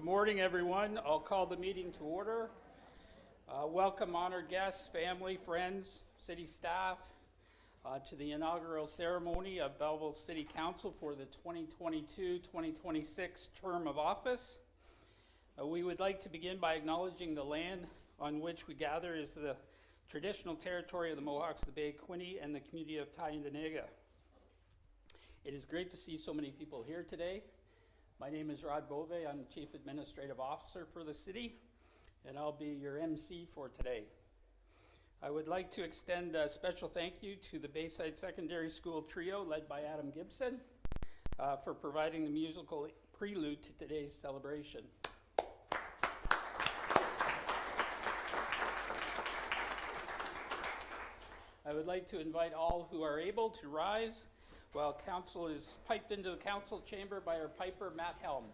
Good morning, everyone. I'll call the meeting to order. Welcome, honored guests, family, friends, city staff, to the inaugural ceremony of Belleville City Council for the 2022-2026 term of office. We would like to begin by acknowledging the land on which we gather is the traditional territory of the Mohawks, the Bay of Quinte, and the community of Tyendinaga. It is great to see so many people here today. My name is Rod Bove. I'm the Chief Administrative Officer for the city, and I'll be your MC for today. I would like to extend a special thank you to the Bayside Secondary School Trio, led by Adam Gibson, for providing the musical prelude to today's celebration. I would like to invite all who are able to rise while council is piped into the council chamber by our piper, Matt Helm.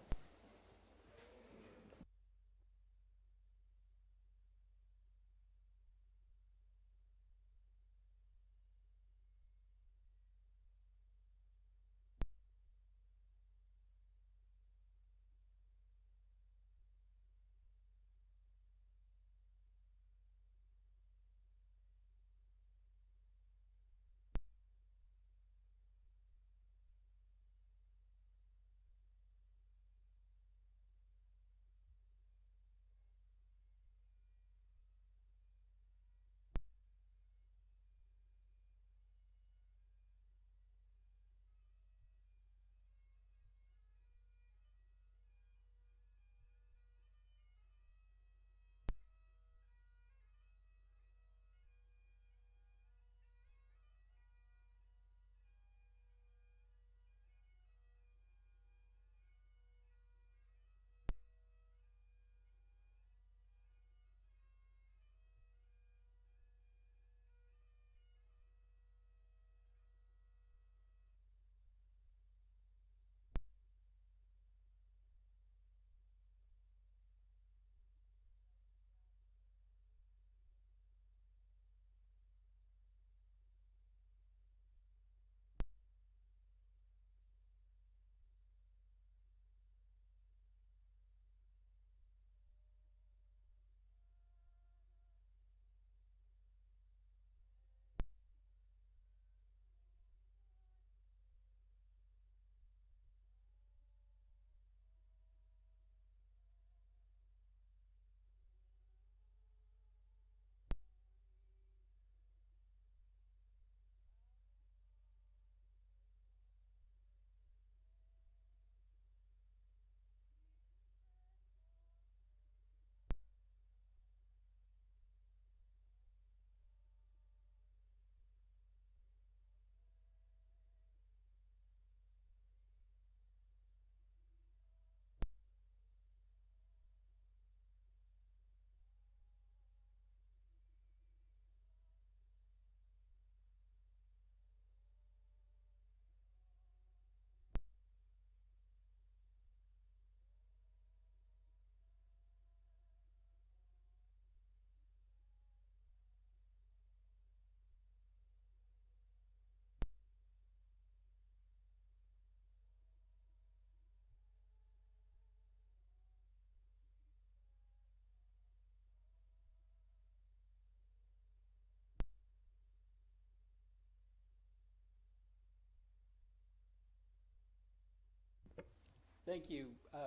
Thank you.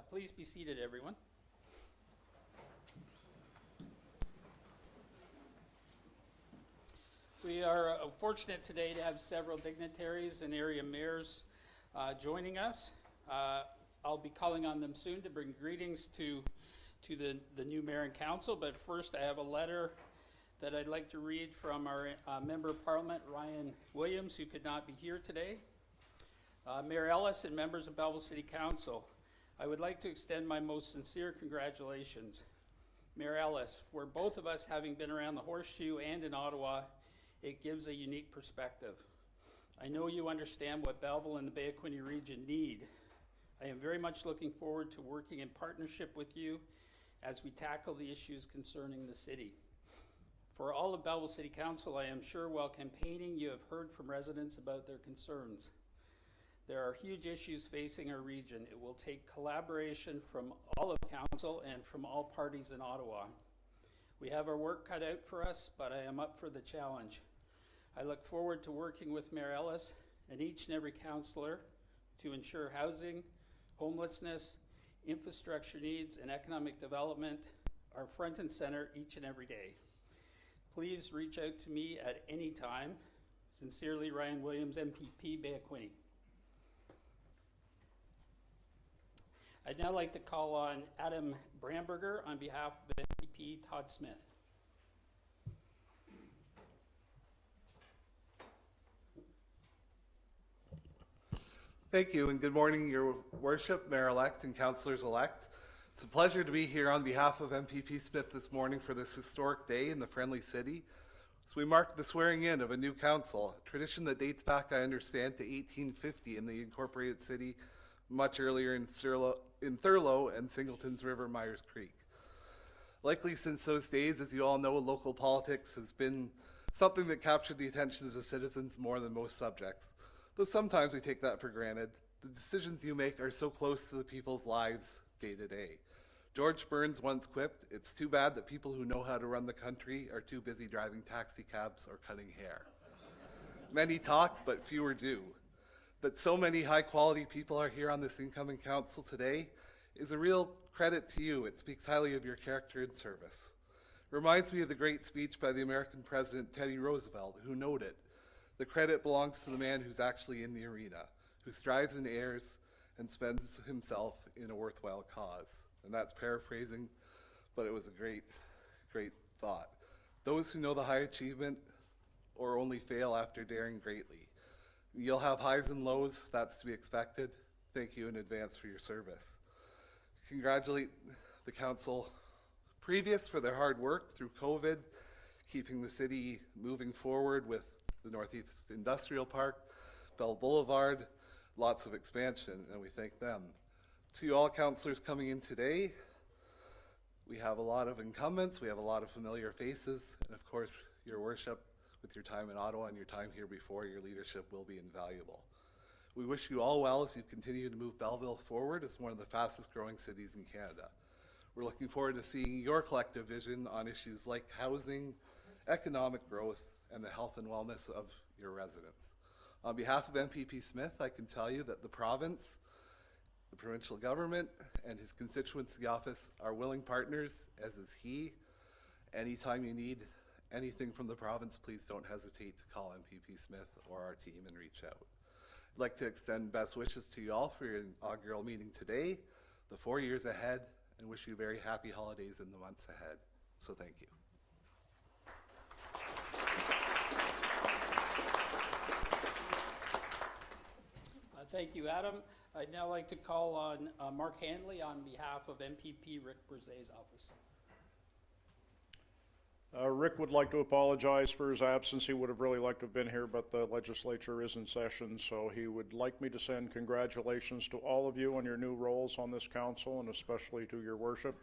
Please be seated, everyone. We are fortunate today to have several dignitaries and area mayors joining us. I'll be calling on them soon to bring greetings to the new mayor and council, but first I have a letter that I'd like to read from our Member of Parliament, Ryan Williams, who could not be here today. Mayor Ellis and members of Belleville City Council, I would like to extend my most sincere congratulations. Mayor Ellis, for both of us having been around the Horseshoe and in Ottawa, it gives a unique perspective. I know you understand what Belleville and the Bay of Quinte region need. I am very much looking forward to working in partnership with you as we tackle the issues concerning the city. For all of Belleville City Council, I am sure while campaigning, you have heard from residents about their concerns. There are huge issues facing our region. It will take collaboration from all of Council and from all parties in Ottawa. We have our work cut out for us, but I am up for the challenge. I look forward to working with Mayor Ellis and each and every councillor to ensure housing, homelessness, infrastructure needs, and economic development are front and center each and every day. Please reach out to me at any time. Sincerely, Ryan Williams, MPP, Bay-Aquini. I'd now like to call on Adam Bramberger on behalf of MPP Todd Smith. Thank you, and good morning, Your Worship, Mayor-elect and Councillors-elect. It's a pleasure to be here on behalf of MPP Smith this morning for this historic day in the Friendly City. So we mark the swearing in of a new council, a tradition that dates back, I understand, to 1850 in the incorporated city, much earlier in Thurlow and Singleton's River, Myers Creek. Likely since those days, as you all know, local politics has been something that captured the attentions of citizens more than most subjects. Though sometimes we take that for granted, the decisions you make are so close to the people's lives day to day. George Burns once quipped, "It's too bad that people who know how to run the country are too busy driving taxi cabs or cutting hair." Many talk, but fewer do. That so many high-quality people are here on this incoming council today is a real credit to you. It speaks highly of your character and service. It reminds me of the great speech by the American President Teddy Roosevelt, who noted, "The credit belongs to the man who's actually in the arena, who strives and errs and spends himself in a worthwhile cause." And that's paraphrasing, but it was a great, great thought. Those who know the high achievement or only fail after daring greatly. You'll have highs and lows, that's to be expected. Thank you in advance for your service. Congratulate the council previous for their hard work through COVID, keeping the city moving forward with the Northeast Industrial Park, Bell Boulevard, lots of expansion, and we thank them. To all councillors coming in today, we have a lot of incumbents, we have a lot of familiar faces, and of course, Your Worship, with your time in Ottawa and your time here before, your leadership will be invaluable. We wish you all well as you continue to move Belleville forward as one of the fastest growing cities in Canada. We're looking forward to seeing your collective vision on issues like housing, economic growth, and the health and wellness of your residents. On behalf of MPP Smith, I can tell you that the province, the provincial government, and his constituency office are willing partners, as is he. Anytime you need anything from the province, please don't hesitate to call MPP Smith or our team and reach out. I'd like to extend best wishes to you all for your inaugural meeting today, the 4 years ahead, and wish you very happy holidays in the months ahead. So thank you. Thank you, Adam. I'd now like to call on Mark Hanley on behalf of MPP Rick Brzez's office. Rick would like to apologize for his absence. He would have really liked to have been here, but the legislature is in session, so he would like me to send congratulations to all of you on your new roles on this council, and especially to Your Worship.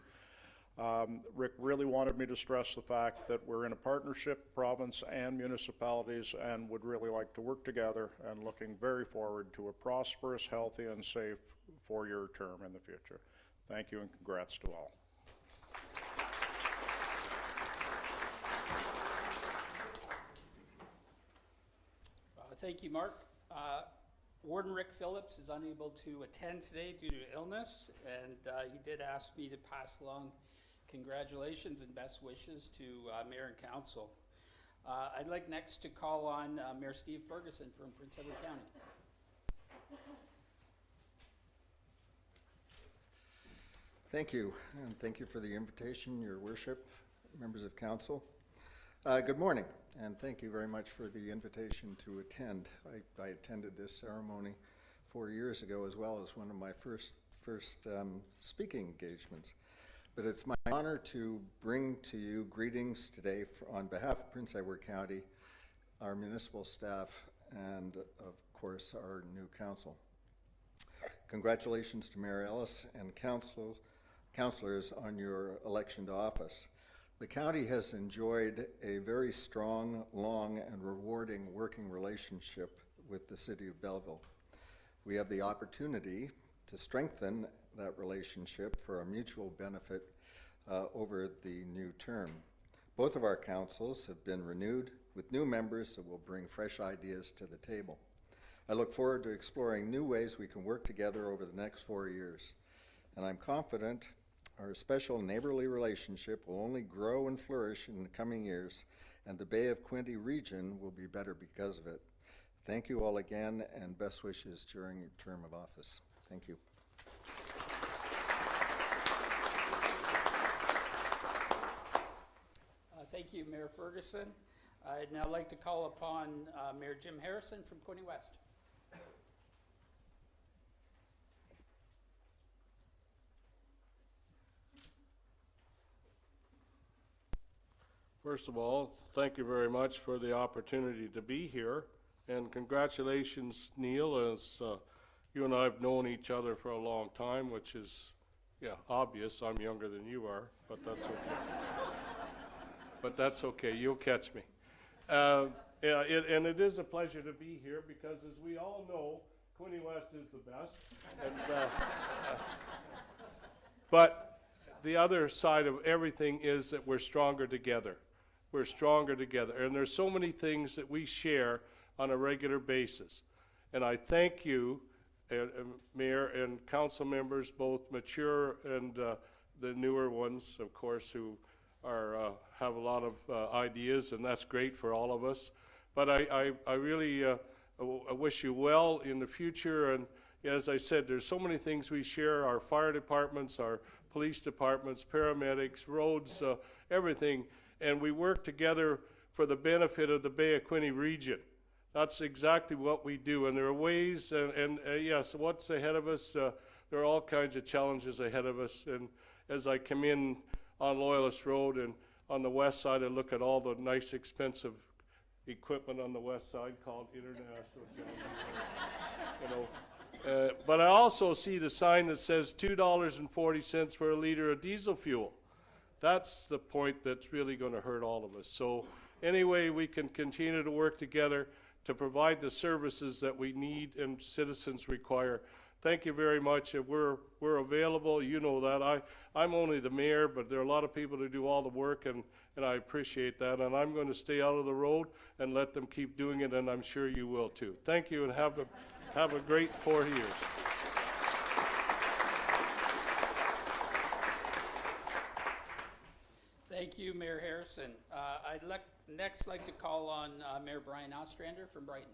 Rick really wanted me to stress the fact that we're in a partnership, province and municipalities, and would really like to work together, and looking very forward to a prosperous, healthy, and safe 4-year term in the future. Thank you and congrats to all. Thank you, Mark. Warden Rick Phillips is unable to attend today due to illness, and he did ask me to pass along congratulations and best wishes to Mayor and Council. I'd like next to call on Mayor Steve Ferguson from Prince Edward County. Thank you, and thank you for the invitation, Your Worship, members of Council. Good morning, and thank you very much for the invitation to attend. I attended this ceremony 4 years ago, as well as one of my first speaking engagements. But it's my honor to bring to you greetings today on behalf of Prince Edward County, our municipal staff, and of course our new council. Congratulations to Mayor Ellis and councillors on your election to office. The county has enjoyed a very strong, long, and rewarding working relationship with the city of Belleville. We have the opportunity to strengthen that relationship for our mutual benefit over the new term. Both of our councils have been renewed with new members that will bring fresh ideas to the table. I look forward to exploring new ways we can work together over the next 4 years, and I'm confident our special neighborly relationship will only grow and flourish in the coming years, and the Bay of Quinte region will be better because of it. Thank you all again, and best wishes during your term of office. Thank you. Thank you, Mayor Ferguson. I'd now like to call upon Mayor Jim Harrison from Quinte West. First of all, thank you very much for the opportunity to be here, and congratulations, Neil, as you and I have known each other for a long time, which is, obvious. I'm younger than you are, but that's okay. But that's okay, you'll catch me. And it is a pleasure to be here because, as we all know, Quinte West is the best. And, but the other side of everything is that we're stronger together. We're stronger together. And there's so many things that we share on a regular basis. And I thank you, Mayor and council members, both mature and the newer ones, of course, who are have a lot of ideas, and that's great for all of us. But I really I wish you well in the future. And as I said, there's so many things we share, our fire departments, our police departments, paramedics, roads, everything. And we work together for the benefit of the Bay of Quinte region. That's exactly what we do. And there are ways, and yes, what's ahead of us, there are all kinds of challenges ahead of us. And as I come in on Loyalist Road and on the west side, I look at all the nice, expensive equipment on the west side called International Jones. But I also see the sign that says $2.40 for a liter of diesel fuel. That's the point that's really going to hurt all of us. So anyway, we can continue to work together to provide the services that we need and citizens require. Thank you very much. We're available. You know that. I'm only the mayor, but there are a lot of people who do all the work, and I appreciate that. And I'm going to stay out of the road and let them keep doing it, and I'm sure you will too. Thank you, and have a great 4 years. Thank you, Mayor Harrison. I'd next like to call on Mayor Brian Ostrander from Brighton.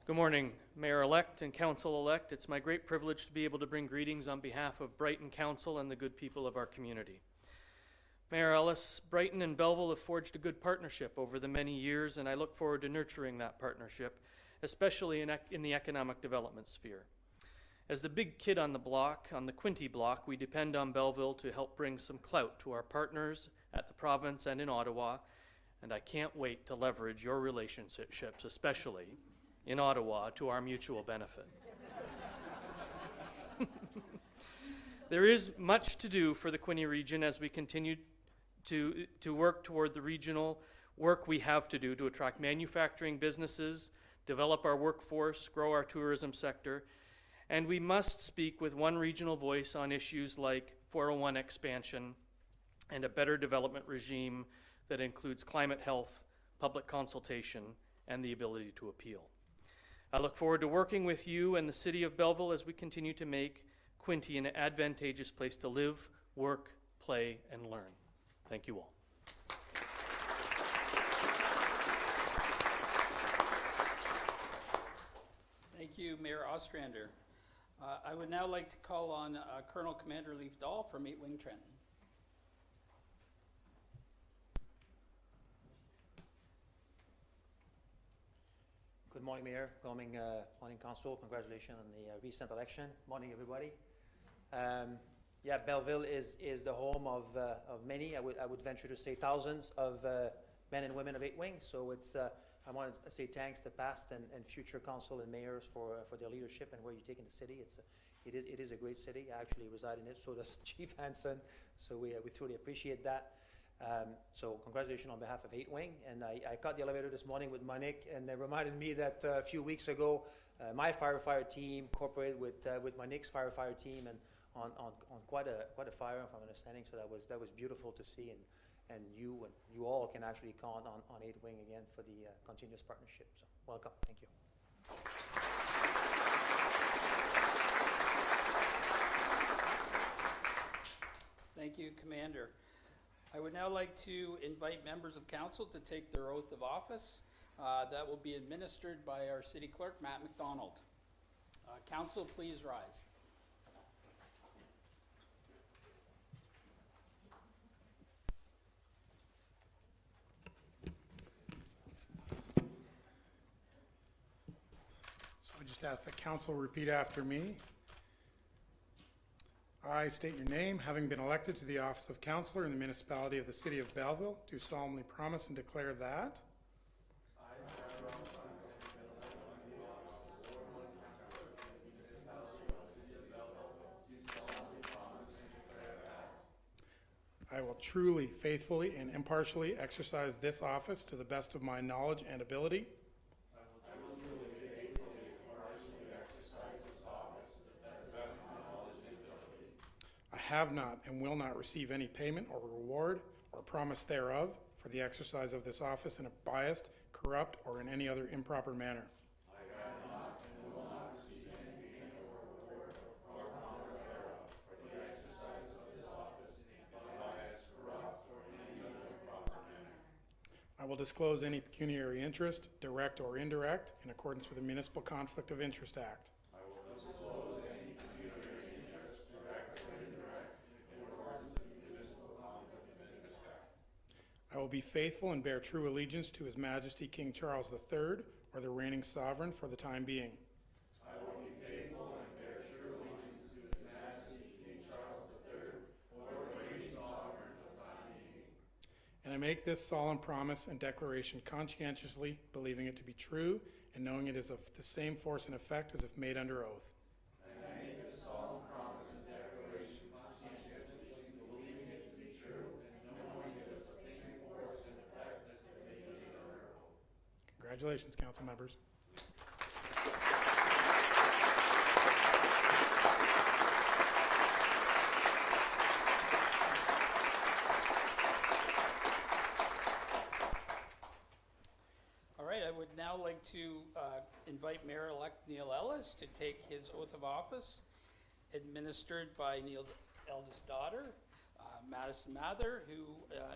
Good morning, Mayor-elect and Council-elect. It's my great privilege to be able to bring greetings on behalf of Brighton Council and the good people of our community. Mayor Ellis, Brighton and Belleville have forged a good partnership over the many years, and I look forward to nurturing that partnership, especially in the economic development sphere. As the big kid on the block, on the Quinte block, we depend on Belleville to help bring some clout to our partners at the province and in Ottawa, and I can't wait to leverage your relationships, especially in Ottawa, to our mutual benefit. There is much to do for the Quinte region as we continue to work toward the regional work we have to do to attract manufacturing businesses, develop our workforce, grow our tourism sector, and we must speak with one regional voice on issues like 401 expansion and a better development regime that includes climate health, public consultation, and the ability to appeal. I look forward to working with you and the City of Belleville as we continue to make Quinte an advantageous place to live, work, play, and learn. Thank you all. Thank you, Mayor Ostrander. I would now like to call on Colonel Commander Leif Dahl from 8 Wing Trenton. Good morning, Mayor. Good morning, Council. Congratulations on the recent election. Morning, everybody. Yeah, Belleville is the home of many, I would venture to say thousands of men and women of 8 Wing. So it's, I want to say thanks to past and future council and mayors for their leadership and where you're taking the city. It is a great city. I actually reside in it, so does Chief Hanson. So we truly appreciate that. So congratulations on behalf of 8 Wing. And I caught the elevator this morning with Monique, and they reminded me that a few weeks ago, my firefighter team cooperated with Monique's firefighter team and on quite a fire, if I'm understanding. So that was beautiful to see, and you all can actually count on 8 Wing again for the continuous partnership. So welcome, thank you. Thank you, Commander. I would now like to invite members of council to take their oath of office. That will be administered by our city clerk, Matt McDonald. Council, please rise. So I just ask that council repeat after me. I state your name, having been elected to the office of councillor in the municipality of the city of Belleville, do solemnly promise and declare that I will truly, faithfully, and impartially exercise this office to the best of my knowledge and ability. I have not and will not receive any payment or reward or promise thereof for the exercise of this office in a biased, corrupt, or in any other improper manner. I will disclose any pecuniary interest, direct or indirect, in accordance with the Municipal Conflict of Interest Act. I will be faithful and bear true allegiance to His Majesty King Charles III, or the reigning sovereign for the time being. I will be faithful and bear true allegiance to His Majesty King Charles III, or the reigning sovereign for the time being. And I make this solemn promise and declaration conscientiously, believing it to be true, and knowing it is of the same force and effect as if made under oath. Congratulations, council members. All right, I would now like to invite Mayor-elect Neil Ellis to take his oath of office, administered by Neil's eldest daughter, Madison Mather, who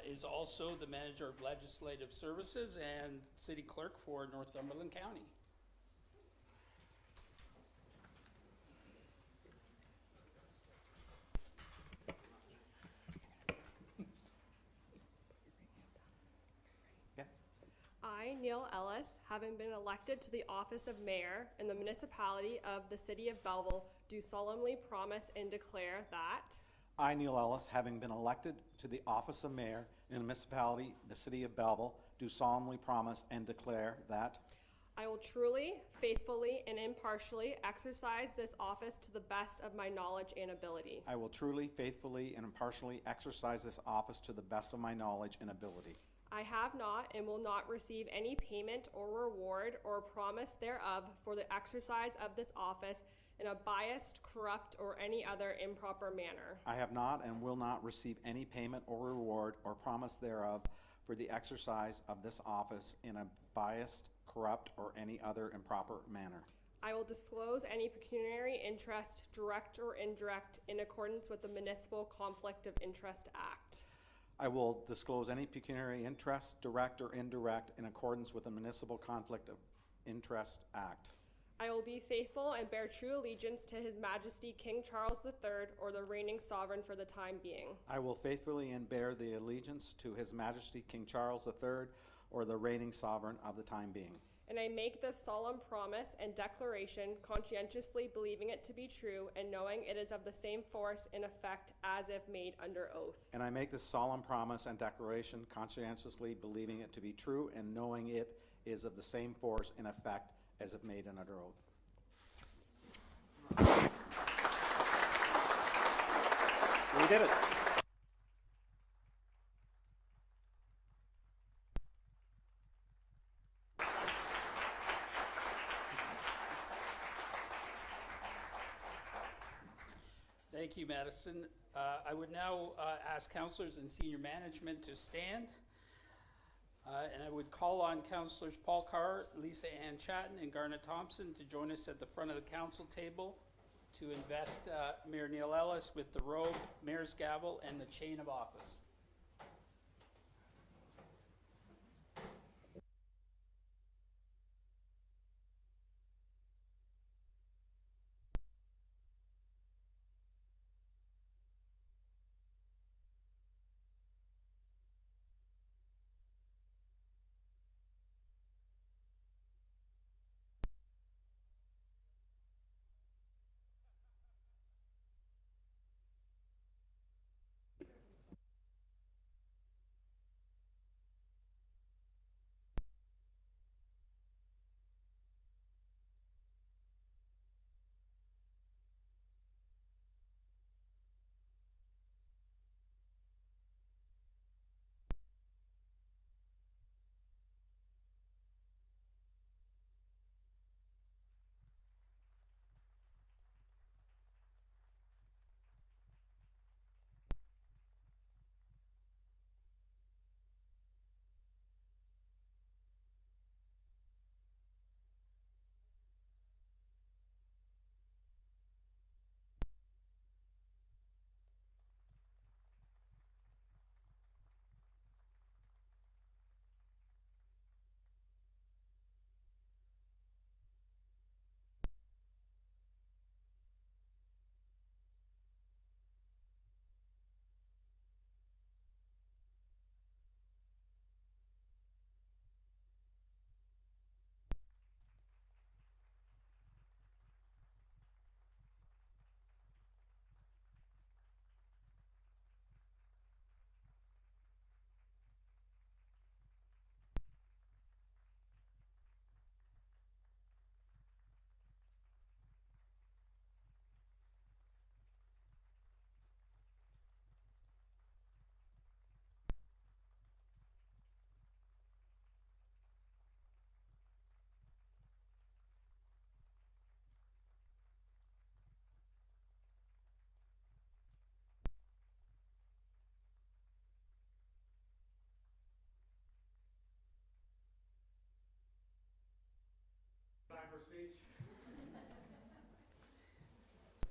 is also the Manager of Legislative Services and City Clerk for Northumberland County. I, Neil Ellis, having been elected to the office of mayor in the municipality of the city of Belleville, do solemnly promise and declare that I, Neil Ellis, having been elected to the office of mayor in the municipality, the city of Belleville, do solemnly promise and declare that I will truly, faithfully, and impartially exercise this office to the best of my knowledge and ability. I will truly, faithfully, and impartially exercise this office to the best of my knowledge and ability. I have not and will not receive any payment or reward or promise thereof for the exercise of this office in a biased, corrupt, or any other improper manner. I have not and will not receive any payment or reward or promise thereof for the exercise of this office in a biased, corrupt, or any other improper manner. I will disclose any pecuniary interest, direct or indirect, in accordance with the Municipal Conflict of Interest Act. I will disclose any pecuniary interest, direct or indirect, in accordance with the Municipal Conflict of Interest Act. I will be faithful and bear true allegiance to His Majesty King Charles III, or the reigning sovereign for the time being. I will faithfully and bear the allegiance to His Majesty King Charles III, or the reigning sovereign of the time being. And I make this solemn promise and declaration, conscientiously believing it to be true and knowing it is of the same force and effect as if made under oath. And I make this solemn promise and declaration, conscientiously believing it to be true and knowing it is of the same force and effect as if made under oath. We did it. Thank you, Madison. I would now ask councillors and senior management to stand. And I would call on Councillors Paul Carr, Lisa Ann Chatten, and Garnet Thompson to join us at the front of the council table to invest Mayor Neil Ellis with the robe, mayor's gavel, and the chain of office.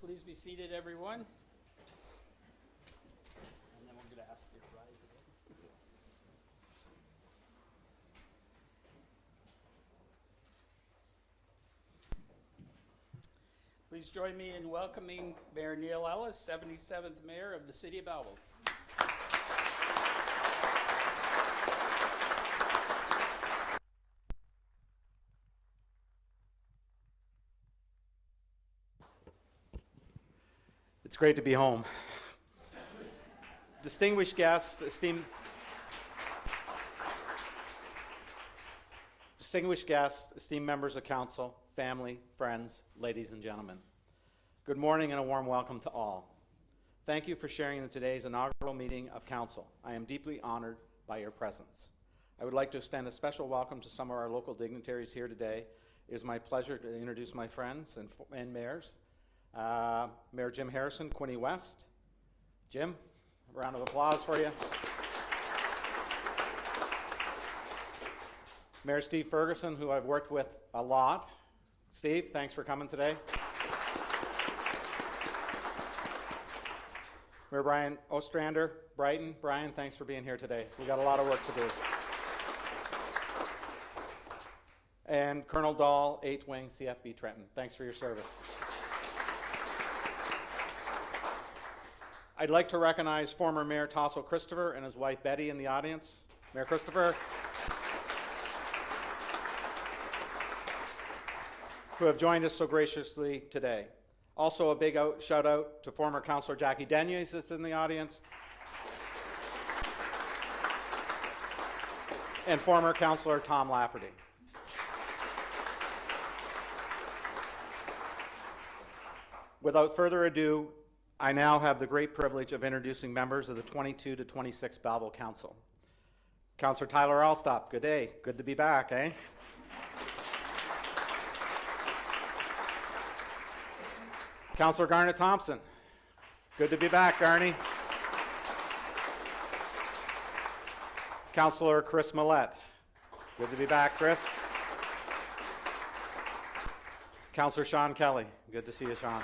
Please be seated, everyone. And then we're going to ask you to rise again. Please join me in welcoming Mayor Neil Ellis, 77th Mayor of the City of Belleville. It's great to be home. Distinguished guests, esteemed members of council, family, friends, ladies and gentlemen. Good morning and a warm welcome to all. Thank you for sharing in today's inaugural meeting of council. I am deeply honored by your presence. I would like to extend a special welcome to some of our local dignitaries here today. It is my pleasure to introduce my friends and mayors. Mayor Jim Harrison, Quinte West. Jim, a round of applause for you. Mayor Steve Ferguson, who I've worked with a lot. Steve, thanks for coming today. Mayor Brian Ostrander, Brighton. Brian, thanks for being here today. We got a lot of work to do. And Colonel Dahl, 8th Wing, CFB Trenton. Thanks for your service. I'd like to recognize former Mayor Tasso Christopher and his wife Betty in the audience. Mayor Christopher, who have joined us so graciously today. Also a big shout out to former Councillor Jackie Deniers that's in the audience. And former Councillor Tom Lafferty. Without further ado, I now have the great privilege of introducing members of the 22 to 26 Belleville Council. Councillor Tyler Allsopp, good day. Good to be back, eh? Councillor Garnet Thompson. Good to be back, Garnie. Councillor Chris Malette. Good to be back, Chris. Councillor Sean Kelly. Good to see you, Sean.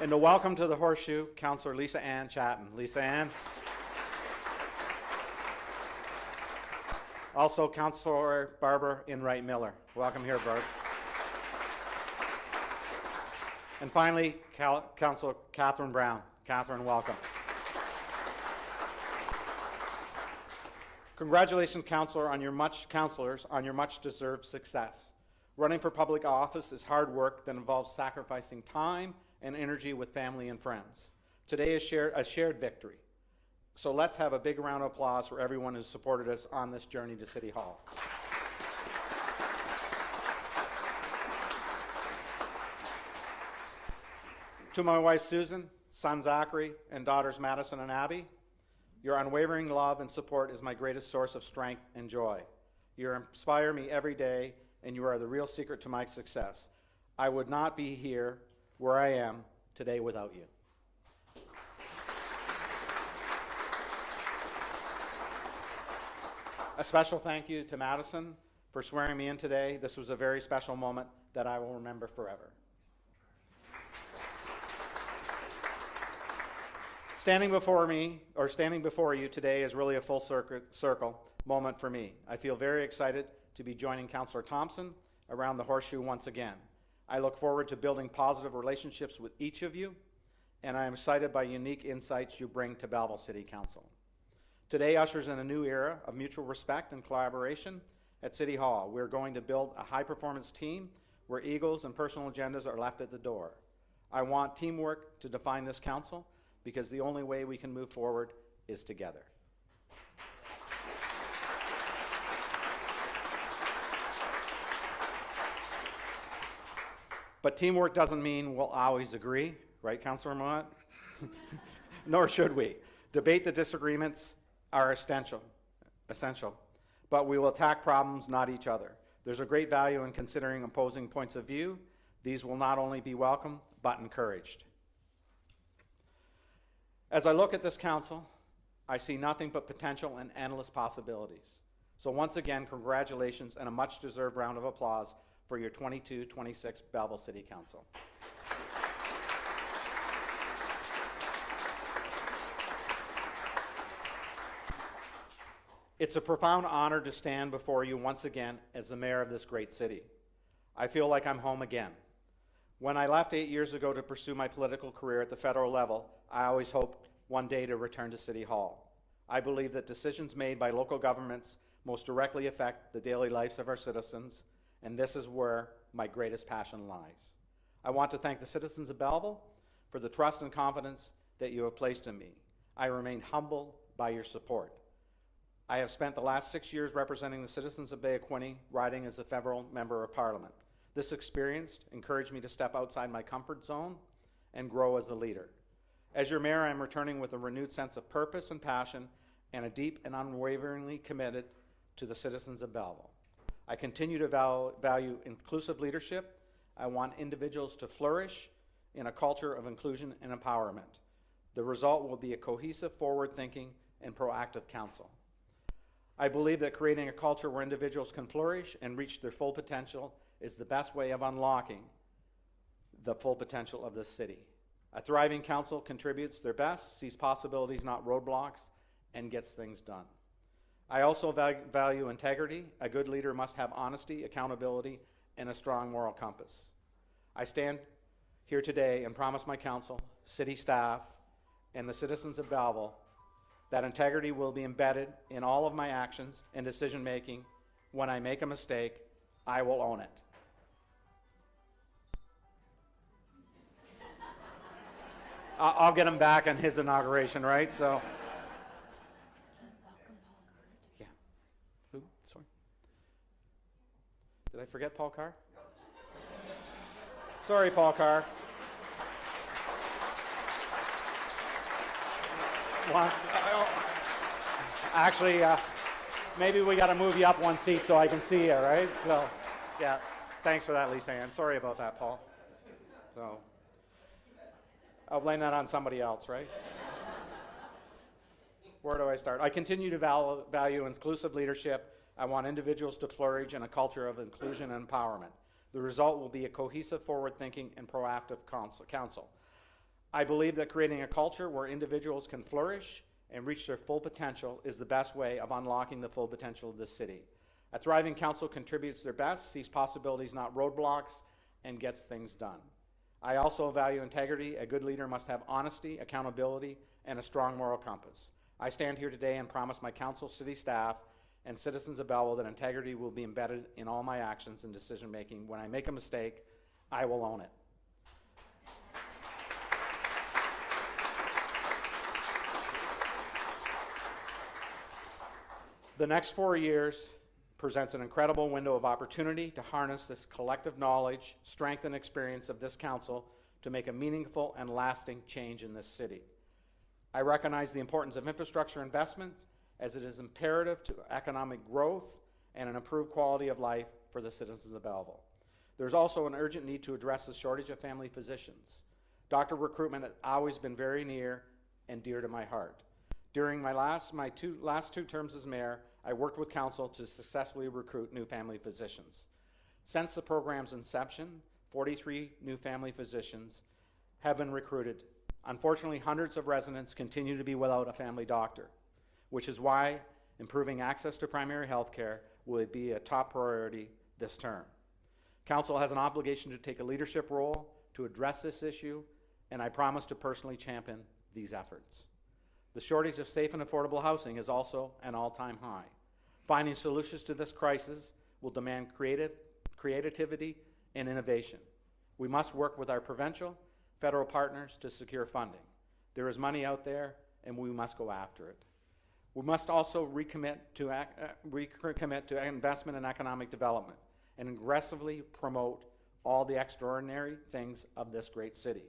And to welcome to the Horseshoe, Councillor Lisa Ann Chatten. Lisa Ann. Also, Councillor Barbara Enright-Miller. Welcome here, Barb. And finally, Councillor Kathryn Brown. Kathryn, welcome. Congratulations, councillors, on your much-deserved success. Running for public office is hard work that involves sacrificing time and energy with family and friends. Today is a shared victory. So let's have a big round of applause for everyone who supported us on this journey to City Hall. To my wife Susan, son Zachary, and daughters Madison and Abby, your unwavering love and support is my greatest source of strength and joy. You inspire me every day, and you are the real secret to my success. I would not be here where I am today without you. A special thank you to Madison for swearing me in today. This was a very special moment that I will remember forever. Standing before you today is really a full circle moment for me. I feel very excited to be joining Councillor Thompson around the Horseshoe once again. I look forward to building positive relationships with each of you, and I am excited by unique insights you bring to Belleville City Council. Today ushers in a new era of mutual respect and collaboration at City Hall. We're going to build a high-performance team where egos and personal agendas are left at the door. I want teamwork to define this council because the only way we can move forward is together. But teamwork doesn't mean we'll always agree, right, Councillor Malette? Nor should we. Debate the disagreements are essential, but we will attack problems, not each other. There's a great value in considering opposing points of view. These will not only be welcome, but encouraged. As I look at this council, I see nothing but potential and endless possibilities. So once again, congratulations and a much-deserved round of applause for your 22-26 Belleville City Council. It's a profound honor to stand before you once again as the mayor of this great city. I feel like I'm home again. When I left 8 years ago to pursue my political career at the federal level, I always hoped one day to return to City Hall. I believe that decisions made by local governments most directly affect the daily lives of our citizens, and this is where my greatest passion lies. I want to thank the citizens of Belleville for the trust and confidence that you have placed in me. I remain humbled by your support. I have spent the last 6 years representing the citizens of Bay of Quinte, riding as a federal member of parliament. This experience encouraged me to step outside my comfort zone and grow as a leader. As your mayor, I am returning with a renewed sense of purpose and passion and a deep and unwaveringly committed to the citizens of Belleville. I continue to value inclusive leadership. I want individuals to flourish in a culture of inclusion and empowerment. The result will be a cohesive, forward-thinking, and proactive council. I believe that creating a culture where individuals can flourish and reach their full potential is the best way of unlocking the full potential of this city. A thriving council contributes their best, sees possibilities, not roadblocks, and gets things done. I also value integrity. A good leader must have honesty, accountability, and a strong moral compass. I stand here today and promise my council, city staff, and the citizens of Belleville that integrity will be embedded in all of my actions and decision-making. When I make a mistake, I will own it. I'll get him back on his inauguration, right? So, yeah. Who? Sorry. Did I forget Paul Carr? Sorry, Paul Carr. Actually, maybe we got to move you up one seat so I can see you, right? So, yeah. Thanks for that, Lisa Ann. Sorry about that, Paul. So. I'll blame that on somebody else, right? Where do I start? I continue to value inclusive leadership. I want individuals to flourish in a culture of inclusion and empowerment. The result will be a cohesive, forward-thinking, and proactive council. I believe that creating a culture where individuals can flourish and reach their full potential is the best way of unlocking the full potential of this city. A thriving council contributes their best, sees possibilities, not roadblocks, and gets things done. I also value integrity. A good leader must have honesty, accountability, and a strong moral compass. I stand here today and promise my council, city staff, and citizens of Belleville that integrity will be embedded in all my actions and decision-making. When I make a mistake, I will own it. The next 4 years presents an incredible window of opportunity to harness this collective knowledge, strength, and experience of this council to make a meaningful and lasting change in this city. I recognize the importance of infrastructure investment as it is imperative to economic growth and an improved quality of life for the citizens of Belleville. There's also an urgent need to address the shortage of family physicians. Doctor recruitment has always been very near and dear to my heart. During my last two terms as mayor, I worked with council to successfully recruit new family physicians. Since the program's inception, 43 new family physicians have been recruited. Unfortunately, hundreds of residents continue to be without a family doctor, which is why improving access to primary health care will be a top priority this term. Council has an obligation to take a leadership role to address this issue, and I promise to personally champion these efforts. The shortage of safe and affordable housing is also an all-time high. Finding solutions to this crisis will demand creativity and innovation. We must work with our provincial, federal partners to secure funding. There is money out there, and we must go after it. We must also recommit to investment in economic development and aggressively promote all the extraordinary things of this great city.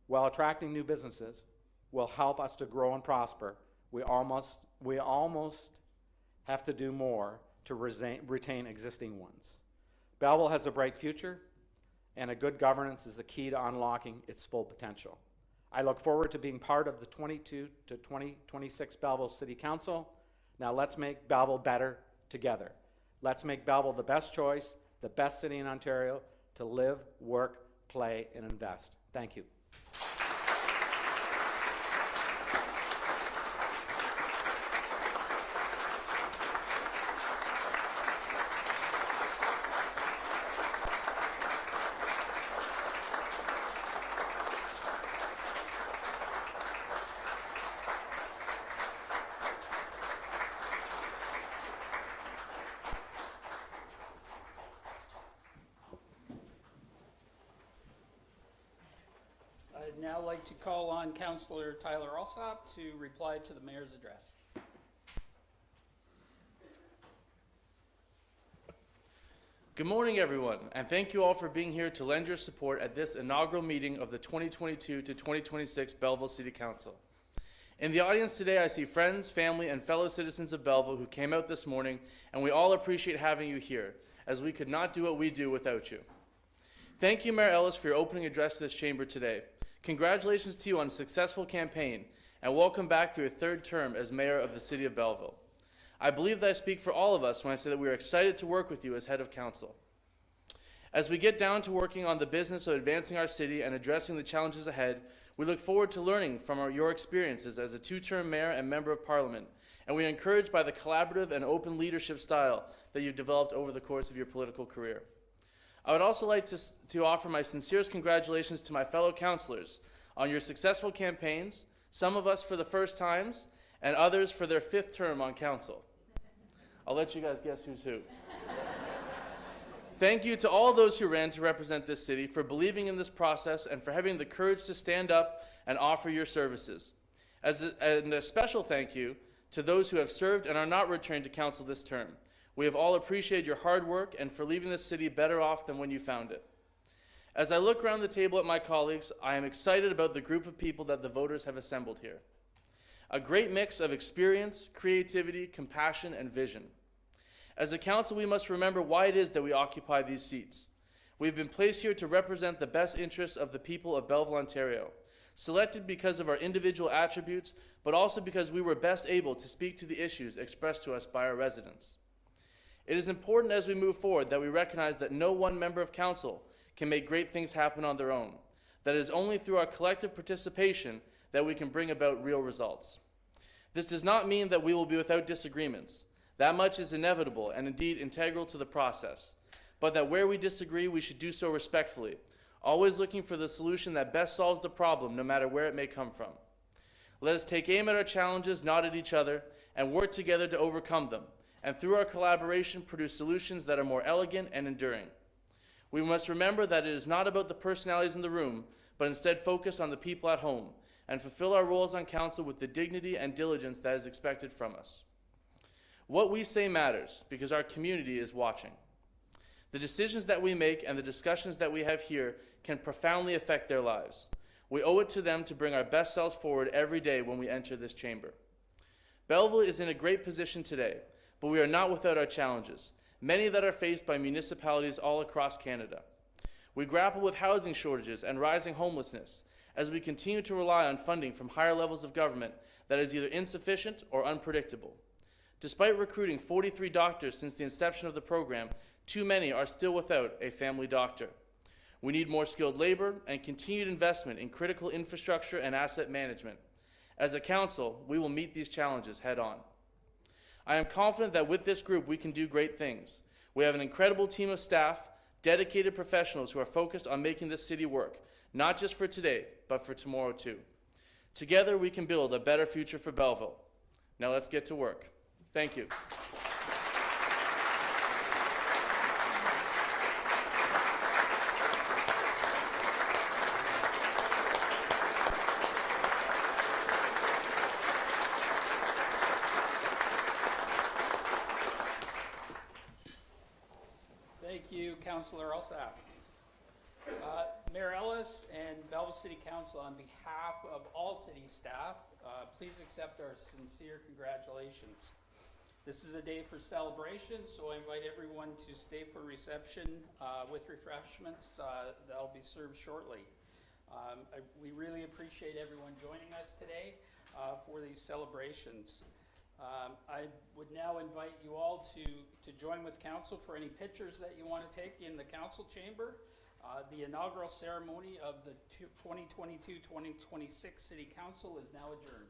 While attracting new businesses will help us to grow and prosper, we almost have to do more to retain existing ones. Belleville has a bright future, and a good governance is the key to unlocking its full potential. I look forward to being part of the 22 to 2026 Belleville City Council. Now let's make Belleville better together. Let's make Belleville the best choice, the best city in Ontario to live, work, play, and invest. Thank you. I'd now like to call on Councillor Tyler Allsopp to reply to the mayor's address. Good morning, everyone, and thank you all for being here to lend your support at this inaugural meeting of the 2022 to 2026 Belleville City Council. In the audience today, I see friends, family, and fellow citizens of Belleville who came out this morning, and we all appreciate having you here, as we could not do what we do without you. Thank you, Mayor Ellis, for your opening address to this chamber today. Congratulations to you on a successful campaign, and welcome back for your third term as mayor of the city of Belleville. I believe that I speak for all of us when I say that we are excited to work with you as head of council. As we get down to working on the business of advancing our city and addressing the challenges ahead, we look forward to learning from your experiences as a two-term mayor and member of parliament, and we are encouraged by the collaborative and open leadership style that you've developed over the course of your political career. I would also like to offer my sincerest congratulations to my fellow councillors on your successful campaigns, some of us for the first times, and others for their fifth term on council. I'll let you guys guess who's who. Thank you to all those who ran to represent this city for believing in this process and for having the courage to stand up and offer your services. And a special thank you to those who have served and are not returning to council this term. We have all appreciated your hard work and for leaving this city better off than when you found it. As I look around the table at my colleagues, I am excited about the group of people that the voters have assembled here. A great mix of experience, creativity, compassion, and vision. As a council, we must remember why it is that we occupy these seats. We've been placed here to represent the best interests of the people of Belleville, Ontario, selected because of our individual attributes, but also because we were best able to speak to the issues expressed to us by our residents. It is important as we move forward that we recognize that no one member of council can make great things happen on their own, that it is only through our collective participation that we can bring about real results. This does not mean that we will be without disagreements. That much is inevitable and indeed integral to the process, but that where we disagree, we should do so respectfully, always looking for the solution that best solves the problem, no matter where it may come from. Let us take aim at our challenges, not at each other, and work together to overcome them, and through our collaboration, produce solutions that are more elegant and enduring. We must remember that it is not about the personalities in the room, but instead focus on the people at home, and fulfill our roles on council with the dignity and diligence that is expected from us. What we say matters, because our community is watching. The decisions that we make and the discussions that we have here can profoundly affect their lives. We owe it to them to bring our best selves forward every day when we enter this chamber. Belleville is in a great position today, but we are not without our challenges, many that are faced by municipalities all across Canada. We grapple with housing shortages and rising homelessness as we continue to rely on funding from higher levels of government that is either insufficient or unpredictable. Despite recruiting 43 doctors since the inception of the program, too many are still without a family doctor. We need more skilled labor and continued investment in critical infrastructure and asset management. As a council, we will meet these challenges head on. I am confident that with this group we can do great things. We have an incredible team of staff, dedicated professionals who are focused on making this city work, not just for today, but for tomorrow too. Together we can build a better future for Belleville. Now let's get to work. Thank you. Thank you, Councillor Allsopp. Mayor Ellis and Belleville City Council, on behalf of all city staff, please accept our sincere congratulations. This is a day for celebration, so I invite everyone to stay for reception with refreshments that'll be served shortly. We really appreciate everyone joining us today for these celebrations. I would now invite you all to join with council for any pictures that you want to take in the council chamber. The inaugural ceremony of the 2022-2026 City Council is now adjourned.